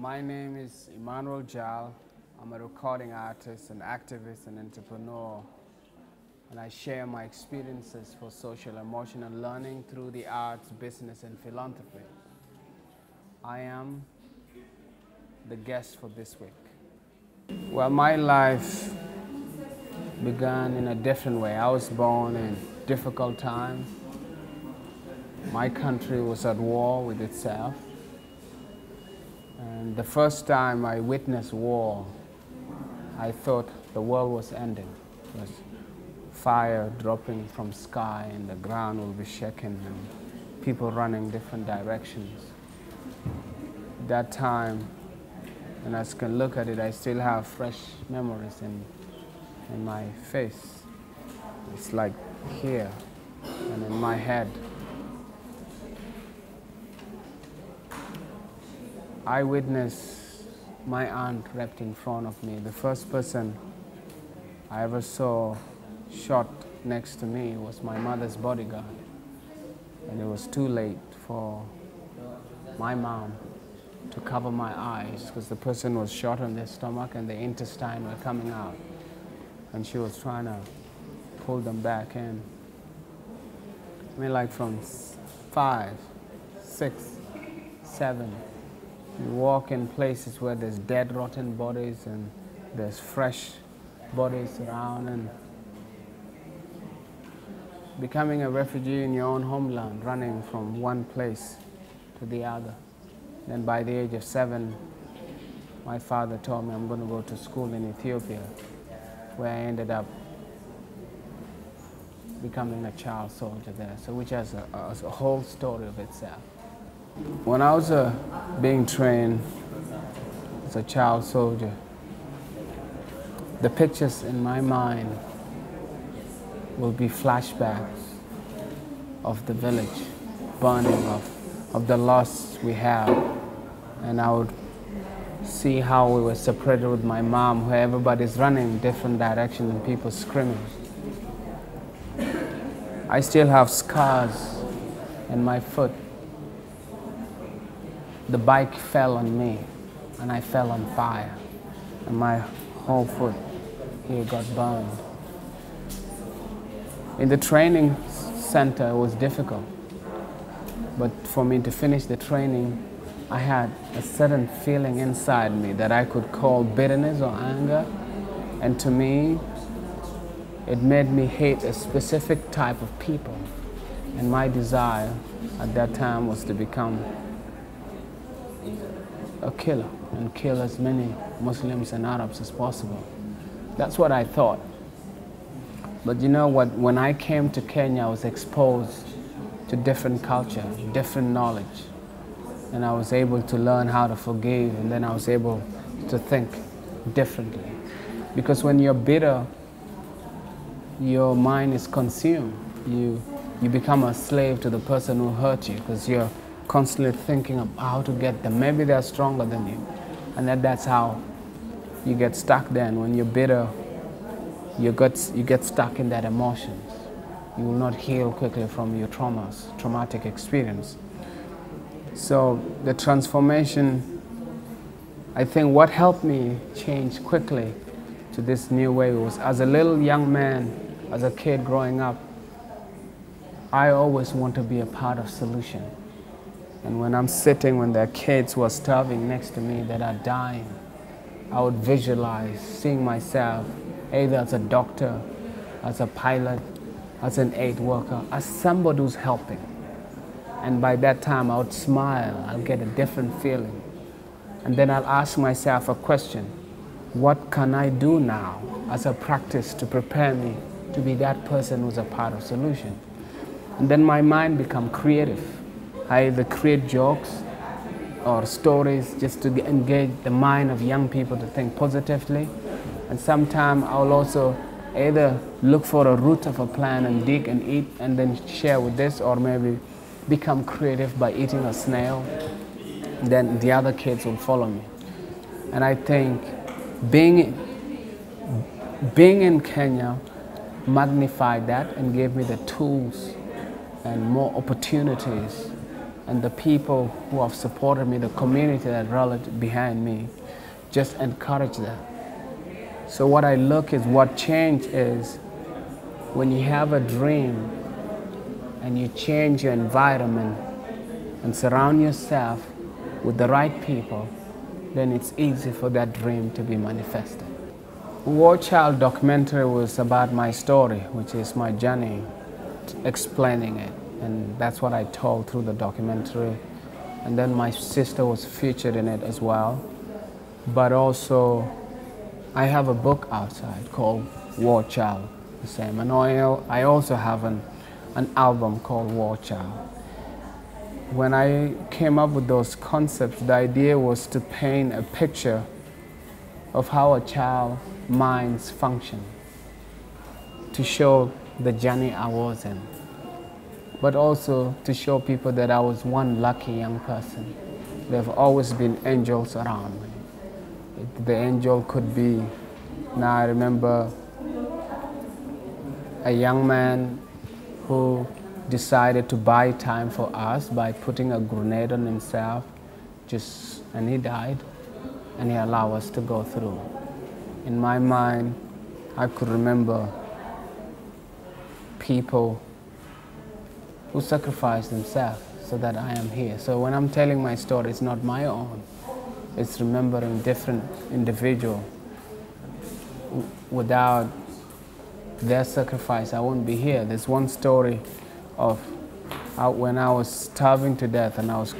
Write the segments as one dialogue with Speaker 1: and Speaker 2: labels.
Speaker 1: My name is Emmanuel Jal. I'm a recording artist, an activist, and entrepreneur. And I share my experiences for social, emotional learning through the arts, business, and philanthropy. I am the guest for this week. Well, my life began in a different way. I was born in difficult times. My country was at war with itself. And the first time I witnessed war, I thought the world was ending. It was fire dropping from sky and the ground will be shaken and people running different directions. At that time, and as I can look at it, I still have fresh memories in my face. It's like here and in my head. I witnessed my aunt raped in front of me. The first person I ever saw shot next to me was my mother's bodyguard. And it was too late for my mom to cover my eyes because the person was shot in the stomach and the intestine were coming out. And she was trying to pull them back in. I mean, like from 5, 6, 7. You walk in places where there's dead, rotten bodies and there's fresh bodies around, and becoming a refugee in your own homeland, running from one place to the other. Then by the age of 7, my father told me I'm going to go to school in Ethiopia, where I ended up becoming a child soldier there, so which has a whole story of itself. When I was being trained as a child soldier, the pictures in my mind will be flashbacks of the village, burning of the loss we have. And I would see how we were separated with my mom, where everybody's running in different directions and people screaming. I still have scars in my foot. The bike fell on me and I fell on fire and my whole foot here got burned. In the training center it was difficult, but for me to finish the training I had a certain feeling inside me that I could call bitterness or anger, and to me it made me hate a specific type of people, and my desire at that time was to become a killer and kill as many Muslims and Arabs as possible. That's what I thought. But you know what, when I came to Kenya, I was exposed to different culture, different knowledge, and I was able to learn how to forgive, and then I was able to think differently. Because when you're bitter, your mind is consumed. You become a slave to the person who hurt you because you're constantly thinking of how to get them. Maybe they're stronger than you. And that's how you get stuck then. When you're bitter, you get stuck in that emotions. You will not heal quickly from your traumatic experience. So the transformation, I think what helped me change quickly to this new way was, as a little young man, as a kid growing up, I always want to be a part of solution. And when I'm sitting, when there are kids who are starving next to me that are dying, I would visualize seeing myself either as a doctor, as a pilot, as an aid worker, as somebody who's helping. And by that time, I would smile, I'll get a different feeling. And then I'll ask myself a question: what can I do now as a practice to prepare me to be that person who's a part of solution? And then my mind becomes creative. I either create jokes or stories just to engage the mind of young people to think positively. And sometimes I'll also either look for a root of a plant and dig and eat and then share with this, or maybe become creative by eating a snail. Then the other kids will follow me. And I think being in Kenya magnified that and gave me the tools and more opportunities and the people who have supported me, the community that rallied behind me, just encourage that. So what I look is what change is when you have a dream and you change your environment and surround yourself with the right people, then it's easy for that dream to be manifested. War Child documentary was about my story, which is my journey, explaining it. And that's what I told through the documentary. And then my sister was featured in it as well. But also, I have a book outside called War Child, the same. And I also have an album called War Child. When I came up with those concepts, the idea was to paint a picture of how a child's minds function, to show the journey I was in, but also to show people that I was one lucky young person. There have always been angels around me. The angel could be, now I remember a young man who decided to buy time for us by putting a grenade on himself, and he died, and he allowed us to go through. In my mind, I could remember people who sacrificed themselves so that I am here. So when I'm telling my story, it's not my own. It's remembering different individuals. Without their sacrifice, I wouldn't be here. There's one story of when I was starving to death and I was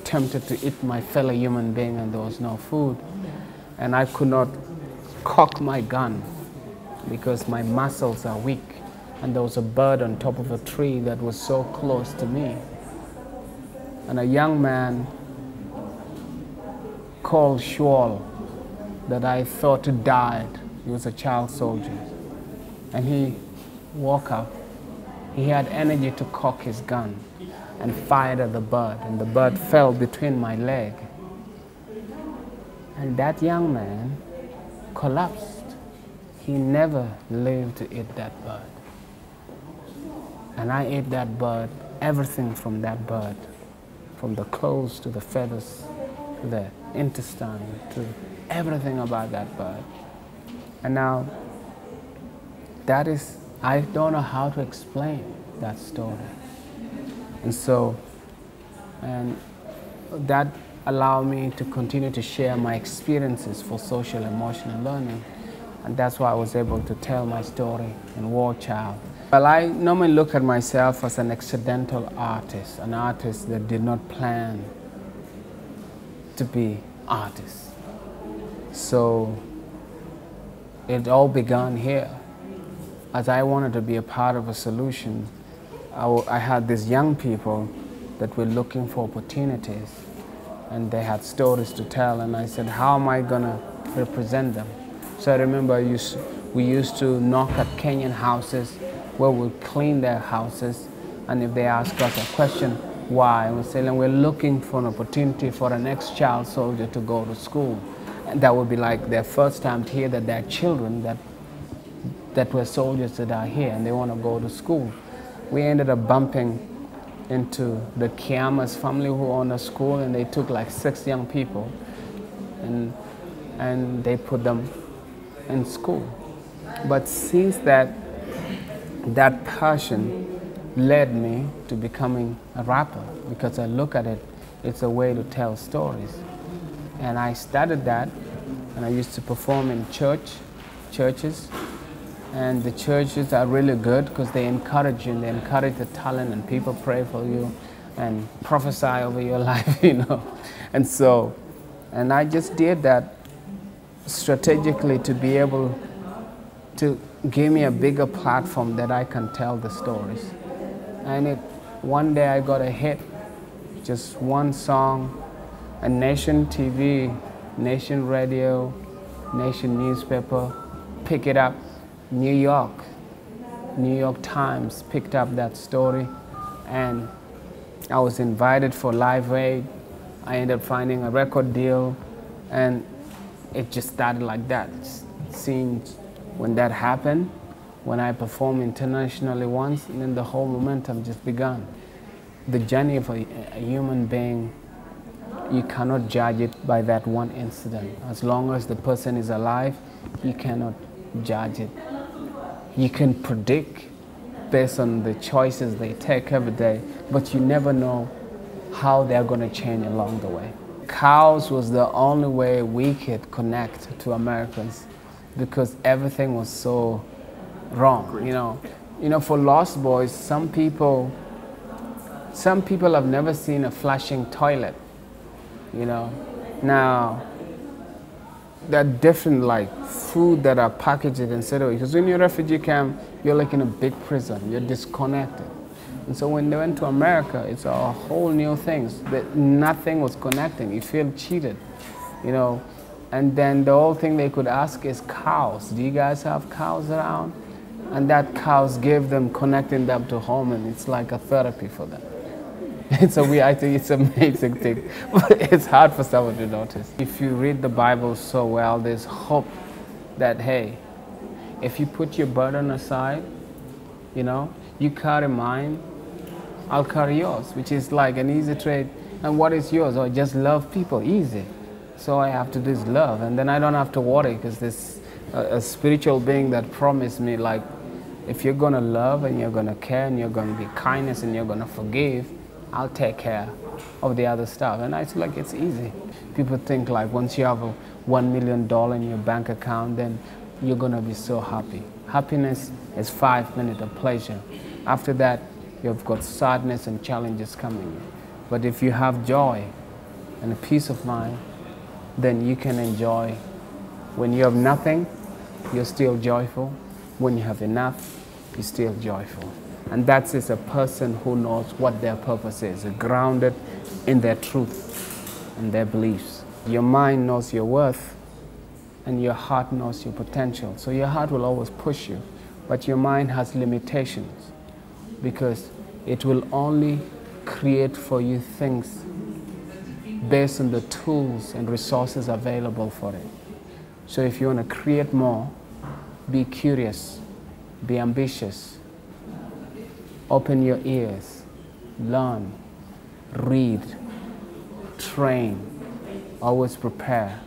Speaker 1: tempted to eat my fellow human being and there was no food. And I could not cock my gun because my muscles are weak. And there was a bird on top of a tree that was so close to me. And a young man called Schwal that I thought had died. He was a child soldier. And he woke up. He had energy to cock his gun and fired at the bird. And the bird fell between my leg. And that young man collapsed. He never lived to eat that bird. And I ate that bird, everything from that bird, from the clothes to the feathers, to the intestine, to everything about that bird. And now, that is, I don't know how to explain that story. And so, and that allowed me to continue to share my experiences for social emotional learning. And that's why I was able to tell my story in War Child. Well, I normally look at myself as an accidental artist, an artist that did not plan to be artist. So it all began here. As I wanted to be a part of a solution, I had these young people that were looking for opportunities and they had stories to tell, and I said, how am I going to represent them? So I remember we used to knock at Kenyan houses where we'd clean their houses, and if they ask us a question, why? We say, we're looking for an opportunity for an ex-child soldier to go to school. And that would be like their first time to hear that their children that were soldiers that are here and they want to go to school. We ended up bumping into the Kiama's family who owned a school, and they took like 6 young people and they put them in school. But since that passion led me to becoming a rapper, because I look at it, it's a way to tell stories. And I started that, and I used to perform in churches, and the churches are really good because they encourage you, and they encourage the talent, and people pray for you and prophesy over your life, you know. And so, and I just did that strategically to be able to give me a bigger platform that I can tell the stories. And one day I got a hit, just one song, and Nation TV, Nation Radio, Nation newspaper, pick it up. New York Times picked up that story, and I was invited for Live Aid. I ended up finding a record deal, and it just started like that. It seemed when that happened, when I performed internationally once, and then the whole momentum just began. the journey of a human being, you cannot judge it by that one incident. As long as the person is alive, you cannot judge it. You can predict based on the choices they take every day, but you never know how they're going to change along the way. Cows was the only way we could connect to Americans because everything was so wrong. You know, for Lost Boys, some people have never seen a flushing toilet. You know, now there are different like food that are packaged instead of, because when you're a refugee camp, you're like in a big prison, you're disconnected. And so when they went to America, it's a whole new thing. That nothing was connecting. You feel cheated, you know. And then the whole thing they could ask is cows. Do you guys have cows around? And that cows gave them, connecting them to home, and it's like a therapy for them. I think it's an amazing thing, but it's hard for someone to notice. If you read the Bible so well, there's hope that, hey, if you put your burden aside, you know, you carry mine, I'll carry yours, which is like an easy trade. And what is yours? Oh, just love people, easy. So I have to do is love, and then I don't have to worry because there's a spiritual being that promised me, like, if you're gonna love and you're gonna care and you're gonna be kindness and you're gonna forgive, I'll take care of the other stuff. And I feel like it's easy. People think like once you have $1 million in your bank account, then you're gonna be so happy. Happiness is 5 minutes of pleasure. After that, you've got sadness and challenges coming. But if you have joy and a peace of mind, then you can enjoy. When you have nothing, you're still joyful. When you have enough, you're still joyful. And that is a person who knows what their purpose is, grounded in their truth and their beliefs. Your mind knows your worth, and your heart knows your potential. So your heart will always push you, but your mind has limitations because it will only create for you things based on the tools and resources available for it. So if you want to create more, be curious, be ambitious, open your ears, learn, read, train, always prepare,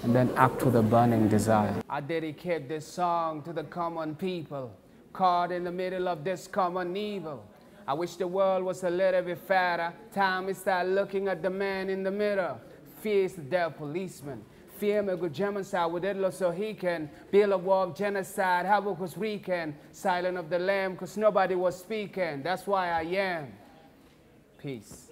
Speaker 1: and then act with a burning desire. I dedicate this song to the common people, caught in the middle of this common evil. I wish the world was a little bit fatter. Time to start looking at the man in the mirror. Fear is the devil policeman. Fear may go genocide with it so he can build a war of genocide. Havoc was weekend. Silent of the lamb because nobody was speaking. That's why I am. Peace.